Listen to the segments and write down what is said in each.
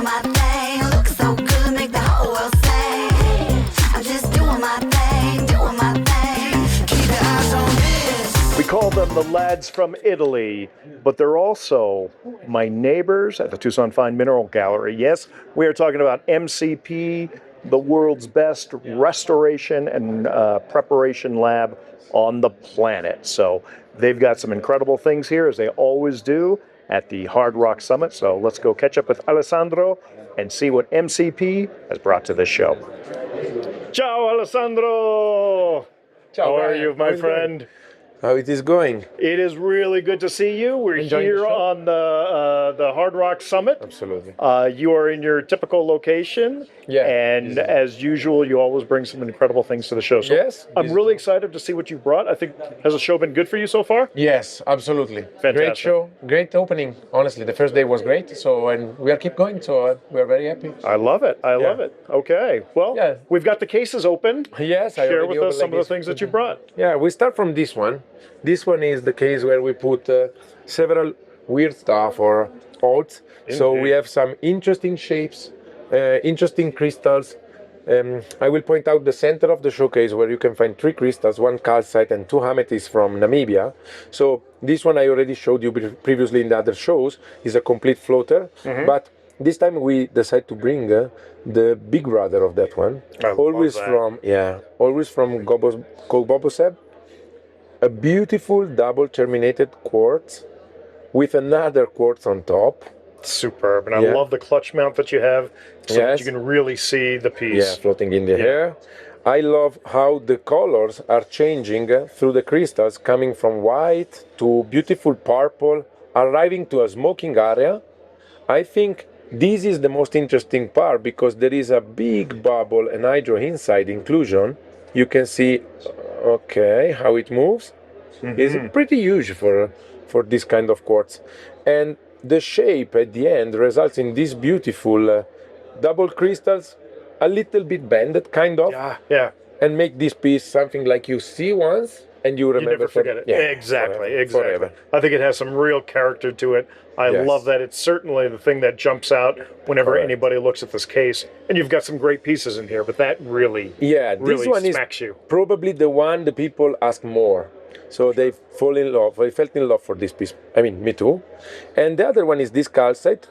doing my thing, look so good, make the whole world sing. I'm just doing my thing, doing my thing. Keep your eyes on this. We call them the lads from Italy, but they're also my neighbors at the Tucson Fine Mineral Gallery. Yes, we are talking about MCP, the world's best restoration and preparation lab on the planet. So they've got some incredible things here, as they always do at the HardRock Summit. So let's go catch up with Alessandro and see what MCP has brought to this show. Ciao, Alessandro! Ciao, How are Brian. you, my friend? How it is going? It is really good to see you. We're Enjoying the here show? on the HardRock Summit. Absolutely. You are in your typical location, Yeah, and this is- as usual, you always bring some incredible things to the show. So Yes, I'm this- really excited to see what you brought. I think, has the show been good for you so far? Yes, absolutely. Fantastic. Great show, great opening. Honestly, the first day was great. So, and we are keep going. So we are very happy. I love it. I love it. Okay. Well, Yeah. we've got the cases open. Yes, I Share already with us opened some like of the this. things that you brought. Yeah, we start from this one. This one is the case where we put several weird stuff or odds. So we have some interesting shapes, interesting crystals. I will point out the center of the showcase where you can find 3 crystals, 1 calcite and 2 amethysts from Namibia. So this one I already showed you previously in the other shows, is a complete floater. But this time we decide to bring the big brother of that one. Always love that. always from Kolboboseb. A beautiful double terminated quartz with another quartz on top. Superb. And I Yeah. love the clutch mount that you have so that Yes. you can really see the piece. Yeah, floating in the air. I love how the colors are changing through the crystals, coming from white to beautiful purple, arriving to a smoking area. I think this is the most interesting part because there is a big bubble and hydro inside inclusion. You can see, okay, how it moves. It's pretty huge for this kind of quartz. And the shape at the end results in these beautiful double crystals, a little bit bended, kind of, Yeah. and make this piece something like you see once and you You remember. never forget it. Exactly. Forever. I think it has some real character to it. I Yes. love that. It's certainly the thing that jumps out whenever Correct. anybody looks at this case. And you've got some great pieces in here, but that really, Yeah, this really one is smacks you. probably the one the people ask more. So they fall in love. They felt in love for this piece. I mean, me too. And the other one is this calcite.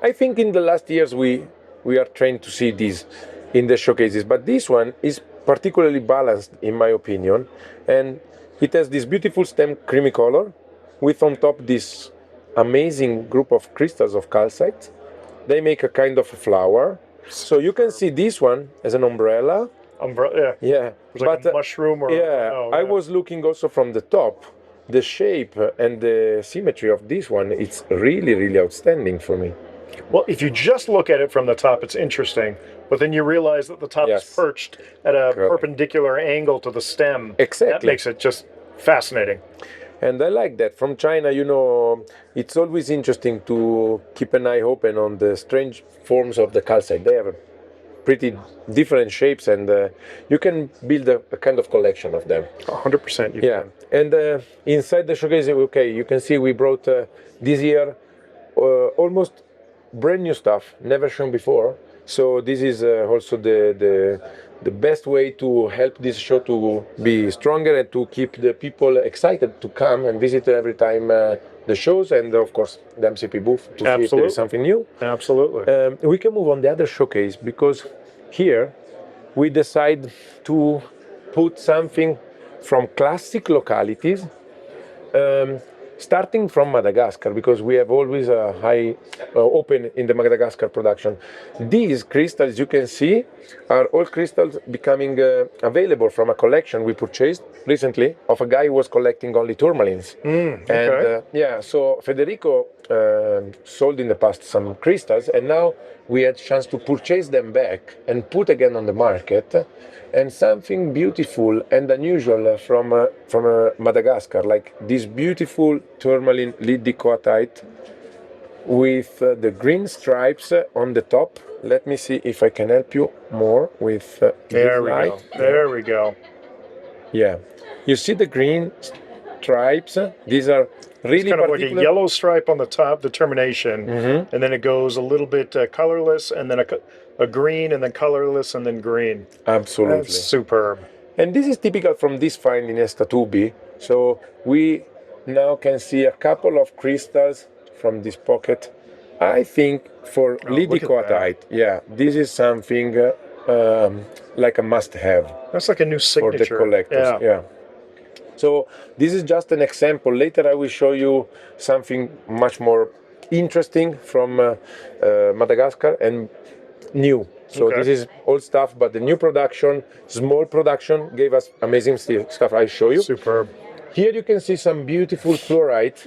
I think in the last years we are trained to see these in the showcases, but this one is particularly balanced in my opinion, and it has this beautiful stem creamy color with on top this amazing group of crystals of calcite. They make a kind of a flower. So you can see this one as an umbrella. Umbrella, yeah. Yeah, It's like a mushroom or I was looking also from the top. The shape and the symmetry of this one, it's really, really outstanding for me. Well, if you just look at it from the top, it's interesting. But then you realize that the top Yes. is perched at a Correct. perpendicular angle to the stem. Exactly. That makes it just fascinating. And I like that. From China, you know, it's always interesting to keep an eye open on the strange forms of the calcite. They have a pretty different shapes, and you can build a kind of collection of them. 100% you Yeah, can. and inside the showcase, okay, you can see we brought this year almost brand new stuff, never shown before. So this is also the best way to help this show to be stronger and to keep the people excited to come and visit every time the shows, and of course the MCP booth to see if there Absolutely. is something new. Absolutely. We can move on the other showcase because here we decide to put something from classic localities, starting from Madagascar, because we have always a high open in the Madagascar production. These crystals you can see are all crystals becoming available from a collection we purchased recently of a guy who was collecting only tourmalines. okay. And so Federico sold in the past some crystals, and now we had chance to purchase them back and put again on the market, and something beautiful and unusual from Madagascar, like this beautiful tourmaline lidicoatite with the green stripes on the top. Let me see if I can help you more with There this we light. go. There we go. Yeah, you see the green stripes. These are really Kind of like a particular. yellow stripe on the top, the termination, and then it goes a little bit colorless, and then a green, and then colorless, and then green. Absolutely. That's superb. And this is typical from this find in Estatubi. So we now can see a couple of crystals from this pocket. I think for lidicoatite, yeah, this is something like a must-have That's like a new for the signature. collectors. Yeah. So this is just an example. Later I will show you something much more interesting from Madagascar and new. So Okay. this is old stuff, but the new production, small production, gave us amazing stuff. I'll show you. Superb. Here you can see some beautiful fluorite.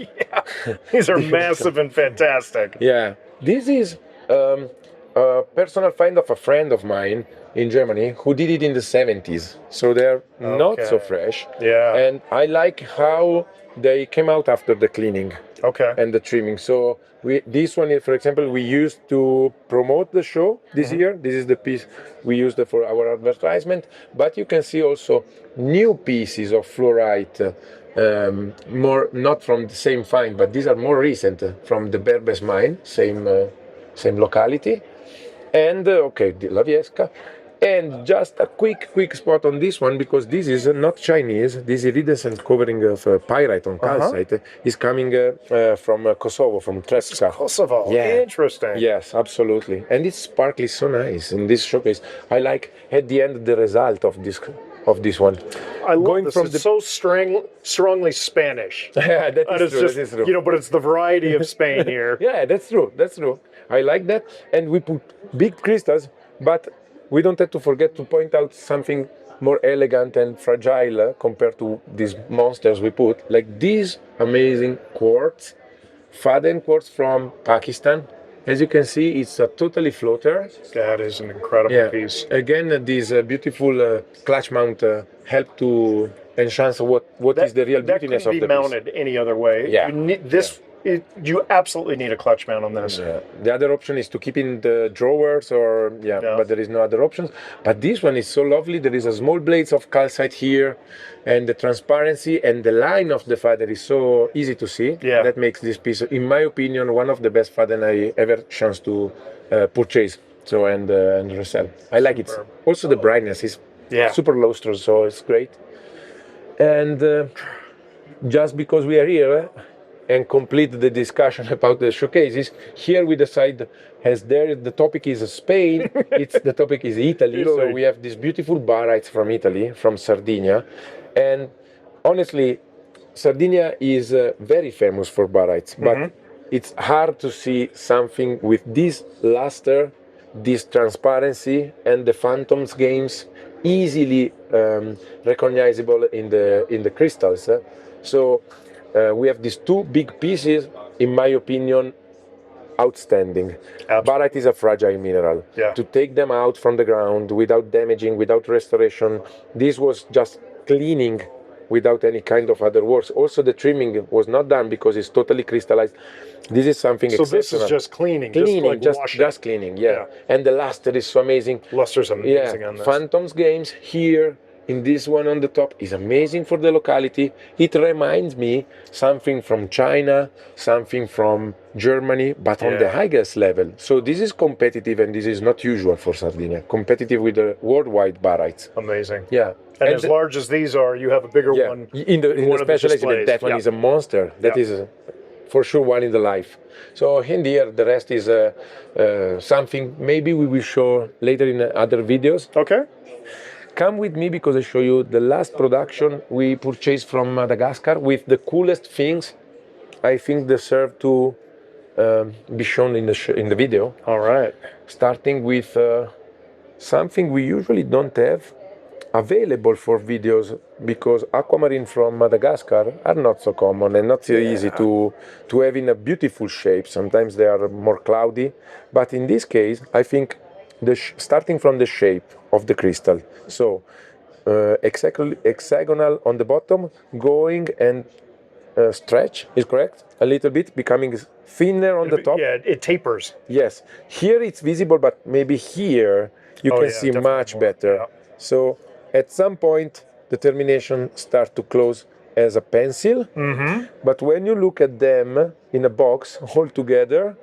These are massive and fantastic. Yeah, this is a personal find of a friend of mine in Germany who did it in the 70s. So they're not so fresh. Yeah. And I like how they came out after the cleaning Okay. and the trimming. So this one, for example, we used to promote the show this year. This is the piece we used for our advertisement. But you can see also new pieces of fluorite, more not from the same find, but these are more recent from the Berbes mine, same locality. And okay, the La Viesca. And just a quick spot on this one, because this is not Chinese. This iridescent covering of pyrite on calcite is coming from Kosovo, from Trepka. Kosovo. Yeah. Interesting. Yes, absolutely. And it's sparkly so nice in this showcase. I like at the end the result of this one. I love Going this. from It's so strongly Spanish. Yeah, that That is is true. just, that is true. you know, but it's the variety of Spain here. Yeah, that's true. That's true. I like that. And we put big crystals, but we don't have to forget to point out something more elegant and fragile compared to these monsters we put, like these amazing quartz, faden quartz from Pakistan. As you can see, it's a totally floater. That is an incredible piece. Again, these beautiful clutch mount help to enhance what is the real That beautiness couldn't of be the mounted any other way. Yeah. You need this. You absolutely need a clutch mount on this. piece. Yeah. The other option is to keep in the drawers, but there is no other options. But this one is so lovely. There is a small blades of calcite here, and the transparency and the line of the faden is so easy to see. Yeah. That makes this piece, in my opinion, one of the best faden I ever chance to purchase. So and resell. I like it. Also the brightness is super lustrous, so it's great. And just because we are here and complete the discussion about the showcases, here we decide, as the topic is Spain, the topic is Italy. So we have these beautiful barytes from Italy, from Sardinia. And honestly, Sardinia is very famous for barytes, but it's hard to see something with this luster, this transparency, and the phantoms games easily recognizable in the crystals. So we have these two big pieces, in my opinion, outstanding. Barite is a fragile mineral. Yeah. To take them out from the ground without damaging, without restoration, this was just cleaning without any kind of other works. Also, the trimming was not done because it's totally crystallized. This is something So exceptional. this is just cleaning, Cleaning, just like washing. just cleaning, yeah. And the luster is so amazing. Luster's amazing on this. Phantoms games here in this one on the top is amazing for the locality. It reminds me something from China, something from Germany, but on the highest level. So this is competitive, and this is not usual for Sardinia. Competitive with the worldwide barytes. Amazing. Yeah. And as large as these are, you have a bigger one. In the one of the specialized, displays. that one is a monster. That is for sure one in the life. So in here, the rest is something maybe we will show later in other videos. Okay. Come with me because I show you the last production we purchased from Madagascar with the coolest things I think deserve to be shown in the video. All right. Starting with something we usually don't have available for videos because aquamarine from Madagascar are not so common and not so easy to have in a beautiful shape. Sometimes they are more cloudy, but in this case, I think starting from the shape of the crystal. So hexagonal on the bottom, going and stretch is correct a little bit, becoming thinner on the top. Yeah, it tapers. Yes, here it's visible, but maybe here you can see much better. Yeah. So at some point the termination starts to close as a pencil, but when you look at them in a box all together,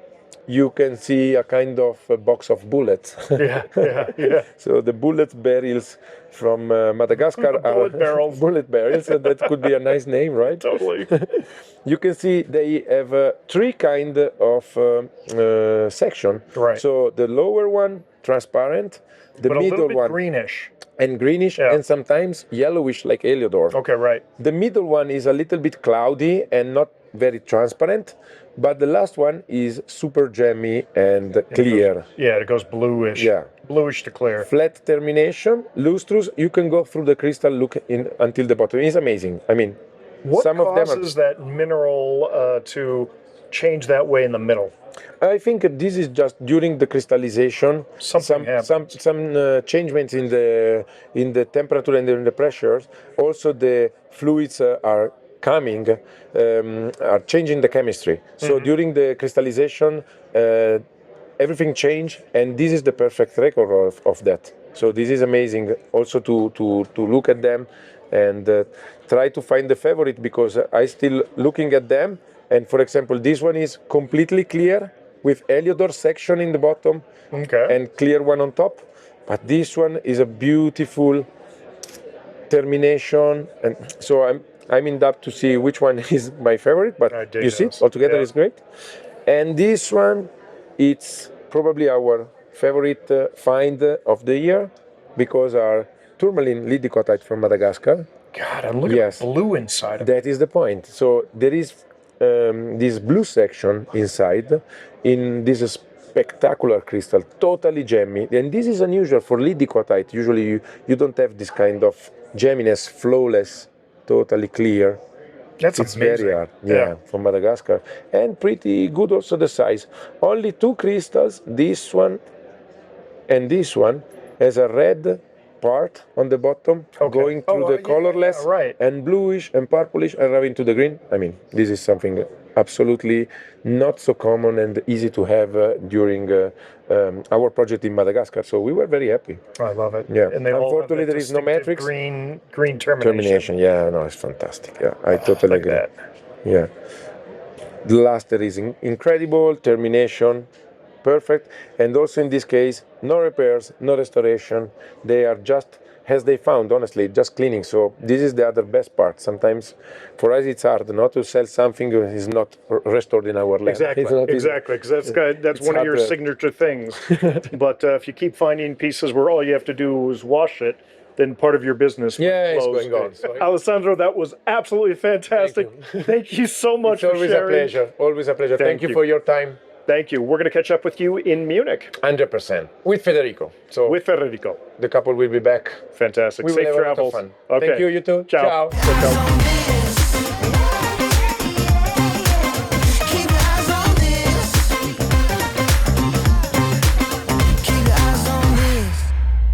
you can see a kind of a box of bullets. Yeah. So the bullet barrels from Madagascar are Bullet barrels. bullet barrels. So that could be a nice name, right? Totally. You can see they have three kind of section. Right. So the lower one transparent, the But a middle little bit one greenish. and greenish, Yeah. and sometimes yellowish like Heliodor. Okay, right. The middle one is a little bit cloudy and not very transparent, but the last one is super jammy and clear. Yeah, it goes bluish. Yeah. Bluish to clear. Flat termination, lustrous. You can go through the crystal, look in until the bottom. It's amazing. I mean, What some of them are. causes that mineral to change that way in the middle? I think this is just during the crystallization. Something happens. Some changements in the temperature and in the pressures. Also, the fluids are coming, are changing the chemistry. So during the crystallization, everything changed, and this is the perfect record of that. So this is amazing. Also to look at them and try to find the favorite, because I still looking at them. And for example, this one is completely clear with Heliodor section in the bottom and clear one on top. But this one is a beautiful termination, and so I'm in doubt to see which one is my favorite. But you see, altogether it's great. And this one, it's probably our favorite find of the year, because our tourmaline lidicotite from Madagascar. God, I'm looking at blue inside of it. That is the point. So there is this blue section inside in this spectacular crystal, totally gemmy. And this is unusual for lidicotite. Usually you don't have this kind of gemminess, flawless, totally clear. It's amazing. very hard. Yeah, from Madagascar. And pretty good also the size. Only two crystals, this one and this one, has a red part on the bottom, going through the colorless, and bluish and purplish arriving to the green. I mean, this is something absolutely not so common and easy to have during our project in Madagascar. So we were very happy. I love it. Yeah. And they all have Unfortunately, that there is no distinctive matrix. green termination. Yeah, no, it's fantastic. Yeah, I totally agree. That. Yeah. The luster is incredible, termination, perfect. And also in this case, no repairs, no restoration. They are just, as they found, honestly, just cleaning. So this is the other best part. Sometimes for us it's hard not to sell something that is not restored in our lab. Exactly, because that's one of your signature things. But if you keep finding pieces where all you have to do is wash it, then part of your business it's flows. going on. So Alessandro, that was absolutely fantastic. Thank you so much for sharing. Always a pleasure. Always a pleasure. Thank you for your time. Thank you. We're going to catch up with you in Munich. 100%. With Federico. So with Federico. The couple will be back. Fantastic. We will Safe have a lot of travels. fun. Okay. Thank you, you too. Ciao. Ciao. Ciao.